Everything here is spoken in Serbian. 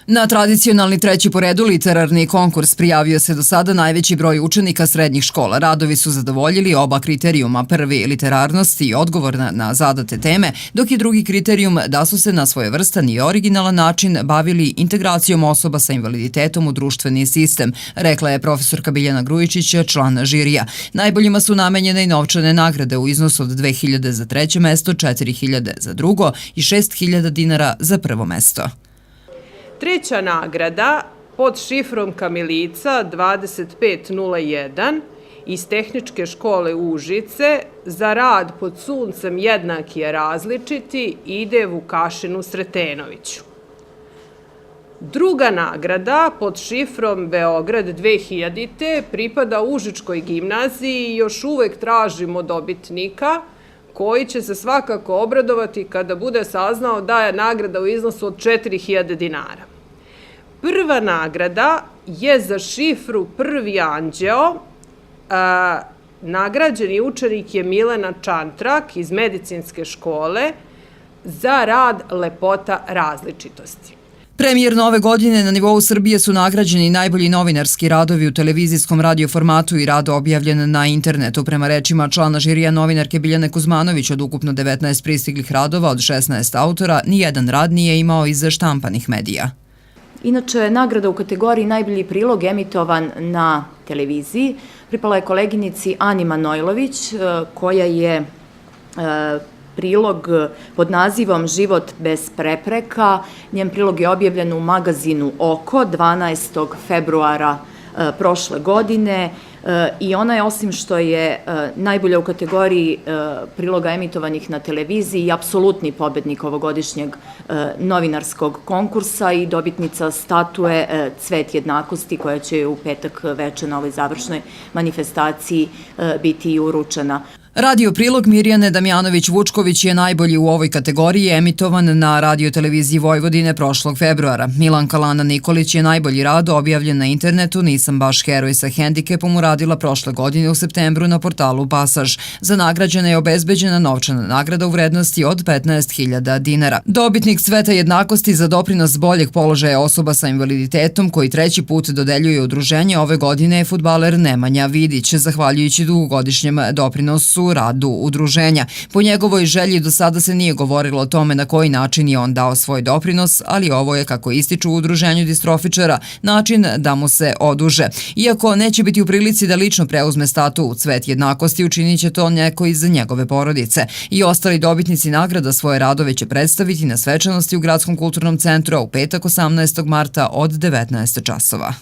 Na tradicionalni treći po redu literarni konkurs prijavio se do sada najveći broj učenika srednjih škola. Radovi su zadovoljili oba kriterijuma. Prvi, literarnost i odgovor na zadate teme, dok je drugi kriterijum da su se na svojevrstan i originalan način bavili integracijom osoba sa invaliditetom u društveni sistem, rekla je profesorka Biljana Grujičić, član žirija. Najboljima su namenjene i novčane nagrade u iznosu od 2.000 za treće mesto, 4.000 za drugo i 6.000 dinara za prvo mesto. Treća nagrada pod šifrom Kamilica 2501 iz Tehničke škole Užice za rad pod suncem jednaki je različiti ide Vukašinu Sretenoviću. Druga nagrada pod šifrom Beograd 2000 pripada Užičkoj gimnaziji i još uvek tražimo dobitnika koji će se svakako obradovati kada bude saznao da je nagrada u iznosu od 4.000 dinara. Prva nagrada je za šifru Prvi anđeo. Nagrađeni učenik je Milena Čantrak iz Medicinske škole za rad Lepota različitosti. Premijer nove godine na nivou Srbije su nagrađeni najbolji novinarski radovi u televizijskom radioformatu i rad objavljen na internetu. Prema rečima člana žirija novinarke Biljane Kuzmanović, od ukupno 19 pristiglih radova od 16 autora, nijedan rad nije imao iz štampanih medija. Inače, nagrada u kategoriji najbolji prilog emitovan na televiziji pripala je koleginici Ani Manojlović, koja je prilog pod nazivom Život bez prepreka. Njen prilog je objavljen u magazinu Oko 12. februara prošle godine i ona je, osim što je najbolja u kategoriji priloga emitovanih na televiziji, apsolutni pobednik ovogodišnjeg novinarskog konkursa i dobitnica statue Cvet jednakosti, koja će u petak veče na ovoj završnoj manifestaciji biti i uručena. Radio prilog Mirjane Damjanović-Vučković je najbolji u ovoj kategoriji, emitovan na radioteleviziji Vojvodine prošlog februara. Milanka Lana Nikolić je najbolji rad objavljen na internetu Nisam baš heroj sa hendikepom uradila prošle godine u septembru na portalu Pasaž. Za nagrađene je obezbeđena novčana nagrada u vrednosti od 15.000 dinara. Dobitnik Cveta jednakosti za doprinos boljeg položaja osoba sa invaliditetom, koji treći put dodeljuje udruženje, ove godine je fudbaler Nemanja Vidić, zahvaljujući dugogodišnjem doprinosu radu udruženja. Po njegovoj želji do sada se nije govorilo o tome na koji način je on dao svoj doprinos, ali ovo je, kako ističu u udruženju distrofičara, način da mu se oduže. Iako neće biti u prilici da lično preuzme statu u Cvet jednakosti, učinit će to neko iz njegove porodice. I ostali dobitnici nagrada svoje radove će predstaviti na svečanosti u Gradskom kulturnom centru u petak 18. marta od 19 časova.